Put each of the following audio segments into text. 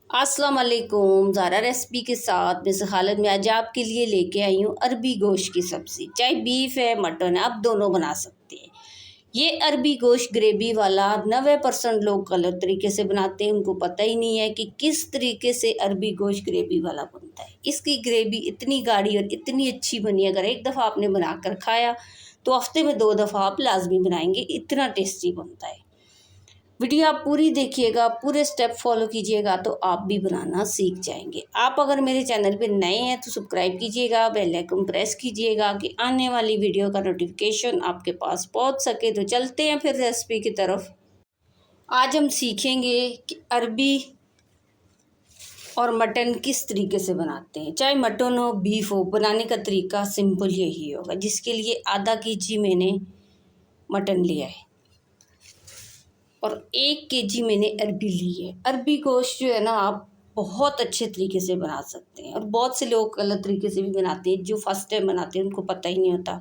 अस्सलाम वालेकुम। ज़ारा रेसिपी के साथ मैं हालत में आज आपके लिए लेके आई हूँ अरबी गोश्त की सब्ज़ी। चाहे बीफ है मटन है, आप दोनों बना सकते हैं। ये अरबी गोश्त ग्रेवी वाला 90% लोग गलत तरीके से बनाते हैं। उनको पता ही नहीं है कि किस तरीके से अरबी गोश्त ग्रेवी वाला बनता है। इसकी ग्रेवी इतनी गाढ़ी और इतनी अच्छी बनी, अगर एक दफ़ा आपने बना कर खाया तो हफ्ते में 2 दफ़ा आप लाजमी बनाएंगे, इतना टेस्टी बनता है। वीडियो आप पूरी देखिएगा, पूरे स्टेप फॉलो कीजिएगा तो आप भी बनाना सीख जाएंगे। आप अगर मेरे चैनल पे नए हैं तो सब्सक्राइब कीजिएगा, बेल आइकन प्रेस कीजिएगा कि आने वाली वीडियो का नोटिफिकेशन आपके पास पहुंच सके। तो चलते हैं फिर रेसिपी की तरफ। आज हम सीखेंगे कि अरबी और मटन किस तरीके से बनाते हैं। चाहे मटन हो बीफ हो, बनाने का तरीका सिंपल यही होगा। जिसके लिए आधा केजी मैंने मटन लिया है और 1 केजी मैंने अरबी ली है। अरबी गोश्त जो है ना, आप बहुत अच्छे तरीके से बना सकते हैं और बहुत से लोग गलत तरीके से भी बनाते हैं। जो फर्स्ट टाइम बनाते हैं उनको पता ही नहीं होता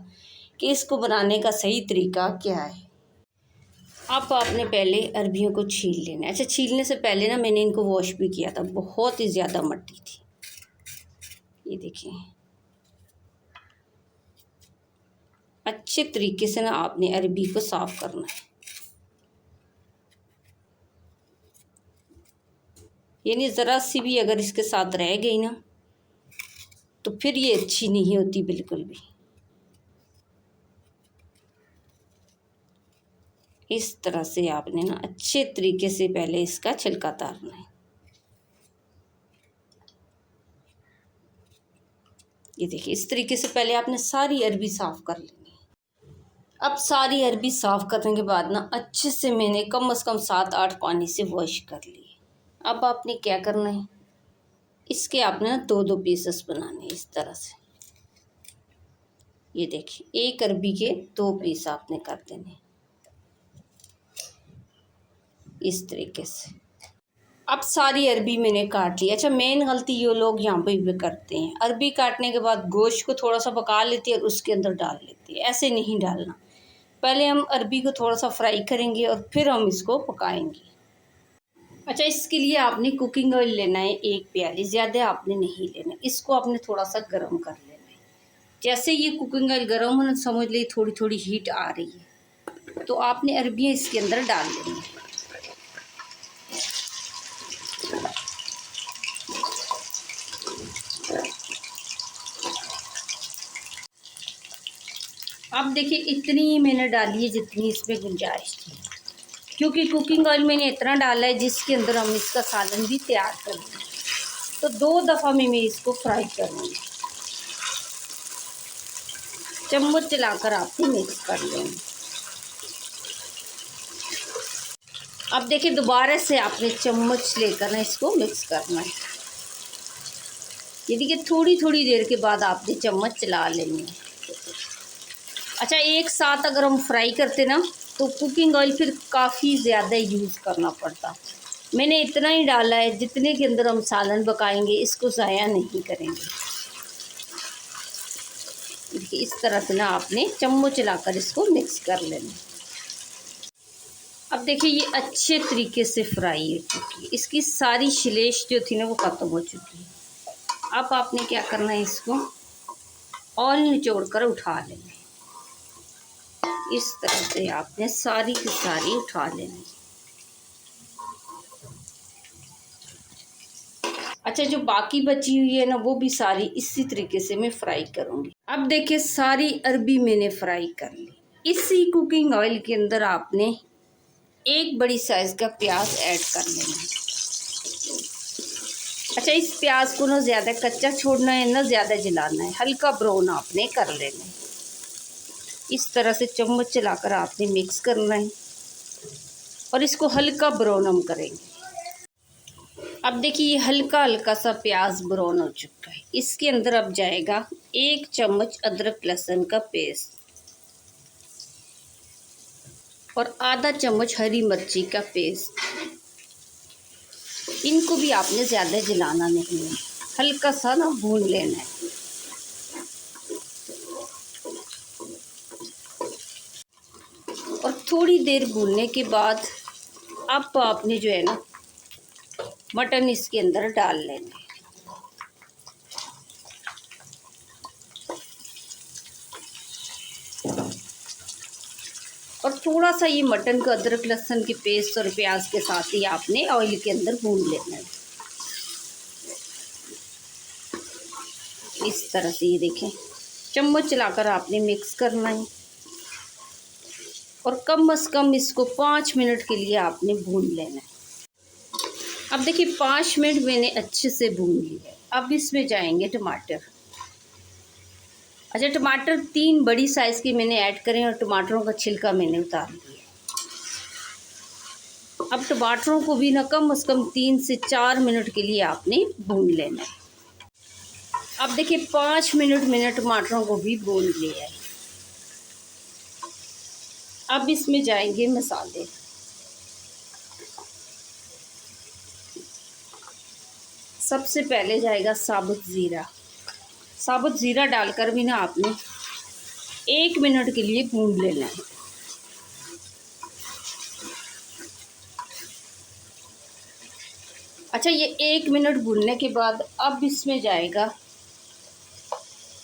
कि इसको बनाने का सही तरीका क्या है। अब आपने पहले अरबियों को छील लेना है। अच्छा, छीलने से पहले ना मैंने इनको वॉश भी किया था, बहुत ही ज़्यादा मट्टी थी। ये देखिए, अच्छे तरीके से ना आपने अरबी को साफ़ करना है। यानी ज़रा सी भी अगर इसके साथ रह गई ना तो फिर ये अच्छी नहीं होती बिल्कुल भी। इस तरह से आपने ना अच्छे तरीके से पहले इसका छिलका उतारना है। ये देखिए, इस तरीके से पहले आपने सारी अरबी साफ़ कर लेनी है। अब सारी अरबी साफ़ करने के बाद ना अच्छे से मैंने कम से कम 7-8 पानी से वॉश कर ली। अब आपने क्या करना है, इसके आपने ना 2-2 पीसेस बनाने हैं इस तरह से। ये देखिए, एक अरबी के 2 पीस आपने कर देने इस तरीके से। अब सारी अरबी मैंने काट ली। अच्छा, मेन गलती ये लोग यहाँ पे भी करते हैं, अरबी काटने के बाद गोश्त को थोड़ा सा पका लेते हैं और उसके अंदर डाल लेते हैं। ऐसे नहीं डालना, पहले हम अरबी को थोड़ा सा फ्राई करेंगे और फिर हम इसको पकाएंगे। अच्छा, इसके लिए आपने कुकिंग ऑयल लेना है 1 प्याली, ज़्यादा आपने नहीं लेना। इसको आपने थोड़ा सा गर्म कर लेना है। जैसे ये कुकिंग ऑयल गर्म होना, समझ ली थोड़ी थोड़ी हीट आ रही है, तो आपने अरबियाँ इसके अंदर डाल लेनी है। अब देखिए, इतनी मैंने डाली है जितनी इसमें गुंजाइश थी, क्योंकि कुकिंग ऑयल मैंने इतना डाला है जिसके अंदर हम इसका सालन भी तैयार करेंगे। तो 2 दफ़ा में मैं इसको फ्राई करूँगी। चम्मच चलाकर आपको मिक्स कर लेंगे। अब देखिए, दोबारा से आपने चम्मच लेकर ना इसको मिक्स करना है। ये देखिए, थोड़ी थोड़ी देर के बाद आपने चम्मच चला लेनी है। अच्छा, एक साथ अगर हम फ्राई करते ना तो कुकिंग ऑयल फिर काफ़ी ज़्यादा यूज़ करना पड़ता। मैंने इतना ही डाला है जितने के अंदर हम सालन पकाएंगे, इसको ज़ाया नहीं करेंगे। देखिए, इस तरह से ना आपने चम्मच चलाकर इसको मिक्स कर लेना। अब देखिए, ये अच्छे तरीके से फ्राई हो चुकी है। इसकी सारी शिलेश जो थी ना वो ख़त्म हो चुकी है। अब आपने क्या करना है, इसको ऑयल निचोड़ कर उठा लेना है। इस तरह से आपने सारी की सारी उठा लेनी। अच्छा, जो बाकी बची हुई है ना वो भी सारी इसी तरीके से मैं फ्राई करूँगी। अब देखिए, सारी अरबी मैंने फ्राई कर ली। इसी कुकिंग ऑयल के अंदर आपने 1 बड़ी साइज़ का प्याज ऐड कर लेना है। अच्छा, इस प्याज को ना ज़्यादा कच्चा छोड़ना है ना ज़्यादा जलाना है, हल्का ब्राउन आपने कर लेना है। इस तरह से चम्मच चलाकर आपने मिक्स करना है और इसको हल्का ब्राउन हम करेंगे। अब देखिए, ये हल्का हल्का सा प्याज ब्राउन हो चुका है। इसके अंदर अब जाएगा 1 चम्मच अदरक लहसुन का पेस्ट और आधा चम्मच हरी मिर्ची का पेस्ट। इनको भी आपने ज़्यादा जलाना नहीं है, हल्का सा ना भून लेना है। और थोड़ी देर भूनने के बाद अब आपने जो है ना मटन इसके अंदर डाल लेंगे। और थोड़ा सा ये मटन को अदरक लहसुन की पेस्ट और प्याज के साथ ही आपने ऑयल के अंदर भून लेना है। इस तरह से ये देखें, चम्मच चलाकर आपने मिक्स करना है और कम से कम इसको 5 मिनट के लिए आपने भून लेना है। अब देखिए 5 मिनट मैंने अच्छे से भून लिया है। अब इसमें जाएंगे टमाटर। अच्छा, टमाटर 3 बड़ी साइज़ की मैंने ऐड करें और टमाटरों का छिलका मैंने उतार दिया। अब टमाटरों को भी ना कम से कम 3 से 4 मिनट के लिए आपने भून लेना है। अब देखिए 5 मिनट मैंने टमाटरों को भी भून लिया है। अब इसमें जाएंगे मसाले। सबसे पहले जाएगा साबुत ज़ीरा। साबुत ज़ीरा डालकर भी ना आपने 1 मिनट के लिए भून लेना है। अच्छा, ये 1 मिनट भूनने के बाद अब इसमें जाएगा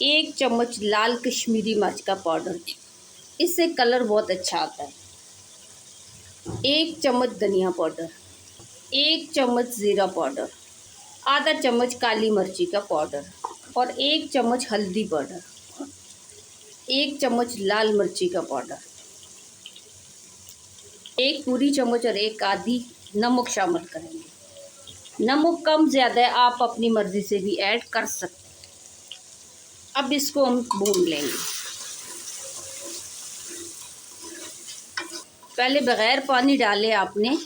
1 चम्मच लाल कश्मीरी मिर्च का पाउडर। इससे कलर बहुत अच्छा आता है। 1 चम्मच धनिया पाउडर, 1 चम्मच ज़ीरा पाउडर, आधा चम्मच काली मिर्ची का पाउडर और 1 चम्मच हल्दी पाउडर, 1 चम्मच लाल मिर्ची का पाउडर, 1 पूरी चम्मच और 1 आधी नमक शामिल करेंगे। नमक कम ज़्यादा आप अपनी मर्ज़ी से भी ऐड कर सकते हैं। अब इसको हम भून लेंगे। पहले बग़ैर पानी डाले आपने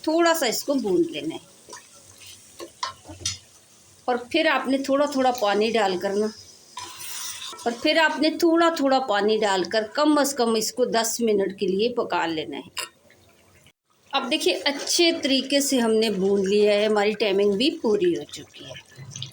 थोड़ा सा इसको भून लेना है और फिर आपने थोड़ा थोड़ा पानी डालकर ना और फिर आपने थोड़ा थोड़ा पानी डालकर कम से कम इसको 10 मिनट के लिए पका लेना है। अब देखिए अच्छे तरीके से हमने भून लिया है, हमारी टाइमिंग भी पूरी हो चुकी है।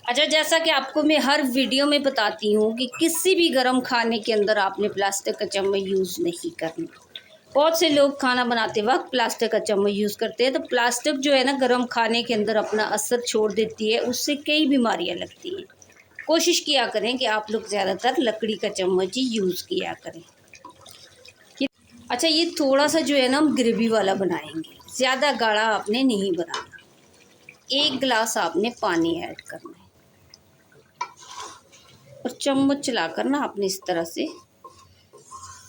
अच्छा, जैसा कि आपको मैं हर वीडियो में बताती हूँ कि किसी भी गर्म खाने के अंदर आपने प्लास्टिक का चम्मच यूज़ नहीं करना। बहुत से लोग खाना बनाते वक्त प्लास्टिक का चम्मच यूज़ करते हैं, तो प्लास्टिक जो है ना गर्म खाने के अंदर अपना असर छोड़ देती है, उससे कई बीमारियाँ लगती हैं। कोशिश किया करें कि आप लोग ज़्यादातर लकड़ी का चम्मच ही यूज़ किया करें। अच्छा, ये थोड़ा सा जो है ना हम ग्रेवी वाला बनाएंगे, ज़्यादा गाढ़ा आपने नहीं बनाना। 1 गिलास आपने पानी ऐड करना है और चम्मच चलाकर ना आपने इस तरह से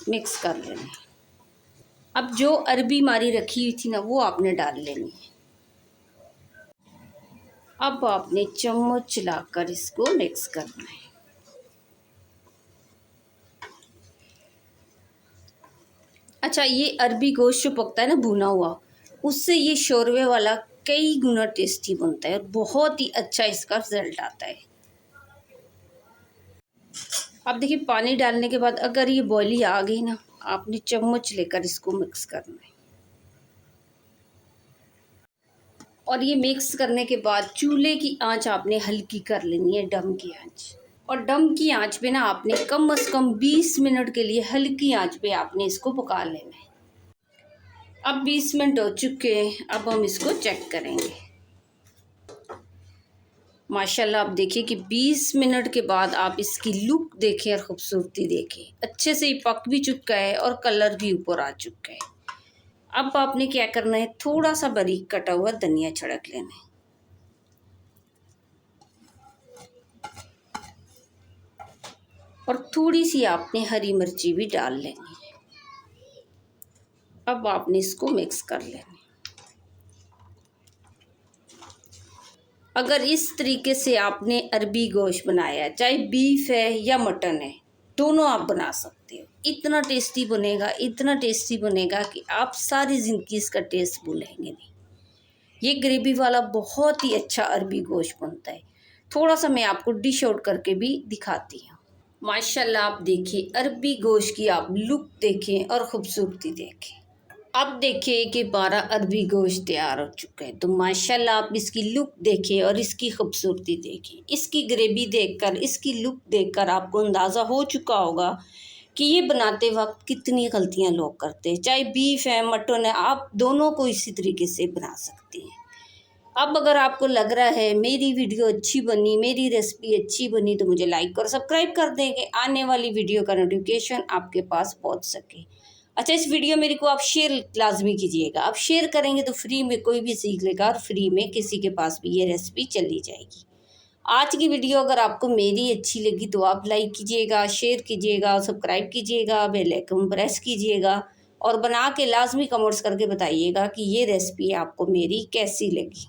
मिक्स कर लेना है। अब जो अरबी हमारी रखी हुई थी ना वो आपने डाल लेनी है। अब आपने चम्मच चलाकर इसको मिक्स करना है। अच्छा, ये अरबी गोश्त जो पकता है ना भुना हुआ, उससे ये शोरवे वाला कई गुना टेस्टी बनता है और बहुत ही अच्छा इसका रिजल्ट आता है। अब देखिए पानी डालने के बाद अगर ये बॉयली आ गई ना, आपने चम्मच लेकर इसको मिक्स करना है और ये मिक्स करने के बाद चूल्हे की आंच आपने हल्की कर लेनी है, डम की आंच। और डम की आंच पे ना आपने कम से कम 20 मिनट के लिए हल्की आंच पे आपने इसको पका लेना है। अब 20 मिनट हो चुके हैं, अब हम इसको चेक करेंगे। माशाल्लाह, आप देखिए कि 20 मिनट के बाद आप इसकी लुक देखें और ख़ूबसूरती देखें। अच्छे से ये पक भी चुका है और कलर भी ऊपर आ चुका है। अब आपने क्या करना है, थोड़ा सा बारीक कटा हुआ धनिया छिड़क लेना है और थोड़ी सी आपने हरी मिर्ची भी डाल लेनी है। अब आपने इसको मिक्स कर लेना है। अगर इस तरीके से आपने अरबी गोश्त बनाया है, चाहे बीफ है या मटन है, दोनों आप बना सकते हो। इतना टेस्टी बनेगा, इतना टेस्टी बनेगा कि आप सारी ज़िंदगी इसका टेस्ट भूलेंगे नहीं। ये ग्रेवी वाला बहुत ही अच्छा अरबी गोश्त बनता है। थोड़ा सा मैं आपको डिश आउट करके भी दिखाती हूँ। माशाल्लाह, आप देखिए अरबी गोश्त की आप लुक देखें और ख़ूबसूरती देखें। अब देखिए कि 12 अरबी गोश्त तैयार हो चुका है। तो माशाल्लाह आप इसकी लुक देखें और इसकी खूबसूरती देखें। इसकी ग्रेवी देखकर, इसकी लुक देखकर आपको अंदाज़ा हो चुका होगा कि ये बनाते वक्त कितनी गलतियां लोग करते हैं। चाहे बीफ है, मटन है, आप दोनों को इसी तरीके से बना सकते हैं। अब अगर आपको लग रहा है मेरी वीडियो अच्छी बनी, मेरी रेसिपी अच्छी बनी, तो मुझे लाइक और सब्सक्राइब कर देंगे, आने वाली वीडियो का नोटिफिकेशन आपके पास पहुंच सके। अच्छा, इस वीडियो मेरे को आप शेयर लाजमी कीजिएगा। आप शेयर करेंगे तो फ्री में कोई भी सीख लेगा और फ्री में किसी के पास भी ये रेसिपी चली जाएगी। आज की वीडियो अगर आपको मेरी अच्छी लगी तो आप लाइक कीजिएगा, शेयर कीजिएगा, सब्सक्राइब कीजिएगा, बेल आइकन प्रेस कीजिएगा और बना के लाजमी कमेंट्स करके बताइएगा कि ये रेसिपी आपको मेरी कैसी लगी।